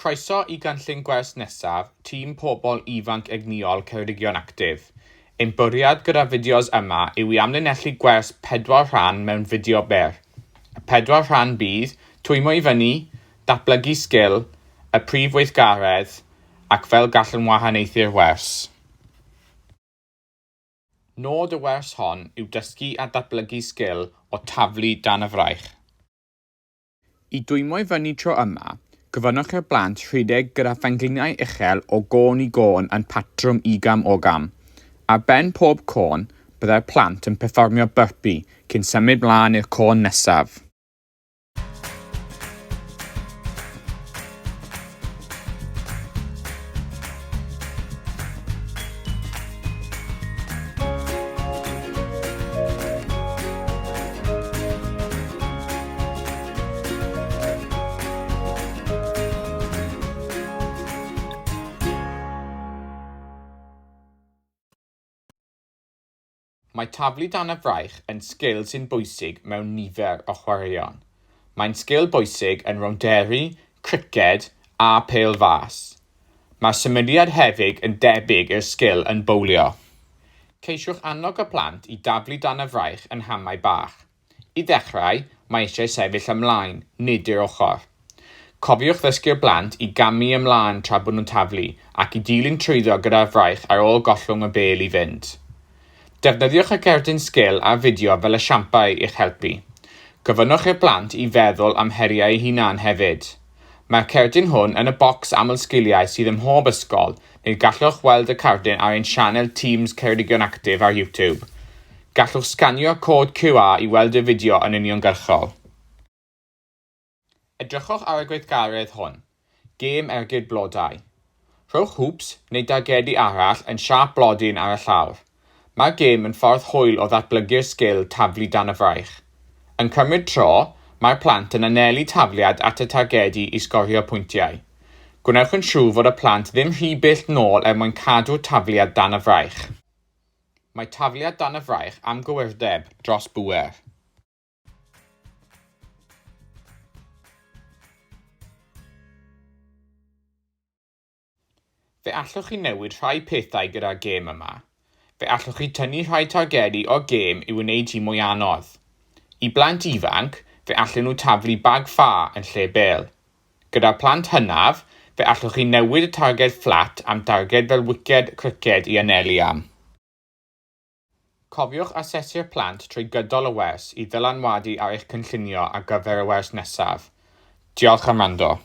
Croeso I gynllun Gwers nesaf, tîm pobl ifanc egniol Ceredigion Actif. Ein bwriad gyda fideos yma yw I amlinellu gwers 4 rhan mewn fideo byr. Y 4 rhan bydd twymo I fyny, datblygu sgil, y prif weithgaredd, ac fel gall yn wahaniaethu'r wers. Nod y wers hon yw dysgu a datblygu sgil o taflu dan y fraich. I dwymo I fyny tro yma, gyfynnwch i'r blant rhedeg gyda phenglinau uchel o gôn I gôn yn patrwm ugam o gam. Ar ben pob côn, byddai'r plant yn perfformio burpee cyn symud mlaen i'r côn nesaf. Mae taflu dan y fraich yn sgil sy'n bwysig mewn nifer o chwaraeon. Mae'n sgil bwysig yn rownderi, criced a pêl fas. Mae'r symudiad hefyd yn debyg i'r sgil yn bowlio. Ceisiwch annog y plant I daflu dan y fraich yn hamau bach. I ddechrau, mae eisiau sefyll ymlaen, nid i'r ochr. Cofiwch ddysgu'r blant I gamu ymlaen tra bod nhw'n taflu ac I dilyn trwyddo gyda'r fraich ar ôl gollwng y bêl I fynd. Defnyddiwch y cerdyn sgil a fideo fel esiampau i'ch helpu. Gyfynnwch i'r blant I feddwl am heriau eu hunan hefyd. Mae'r cerdyn hwn yn y bocs aml sgiliau sydd ym mhob ysgol, neu gallwch weld y cerdyn ar ein sianel Teams Ceredigion Actif ar YouTube. Gallwch sganio cod QR I weld y fideo yn uniongyrchol. Edrychwch ar y gweithgaredd hwn. Gêm ergyd blodau. Rhowch hwps neu dargedu arall yn siap blodyn ar y llawr. Mae'r gêm yn ffordd hwyl o ddatblygu'r sgil taflu dan y fraich. Yn cymryd tro, mae'r plant yn anelu tafliad at y targedu I sgorio pwyntiau. Gwnewch yn siŵr fod y plant ddim rhy bell nôl mwyn cadw tafliad dan y fraich. Mae tafliad dan y fraich am gywirdeb dros bŵer. Fe allwch chi newid rhai pethau gyda'r gêm yma. Fe allwch chi tynnu rhai targedu o'r gêm I wneud hi mwy anodd. I blant ifanc, fe allan nhw taflu bag ffa yn lle bêl. Gyda'r plant hynaf, fe allwch chi newid y targed fflat am darged fel wiced criced I anelu am. Cofiwch asesu'r plant trwy gydol y wers I ddylanwadu ar eich cynllunio ar gyfer y wers nesaf. Diolch am wrando.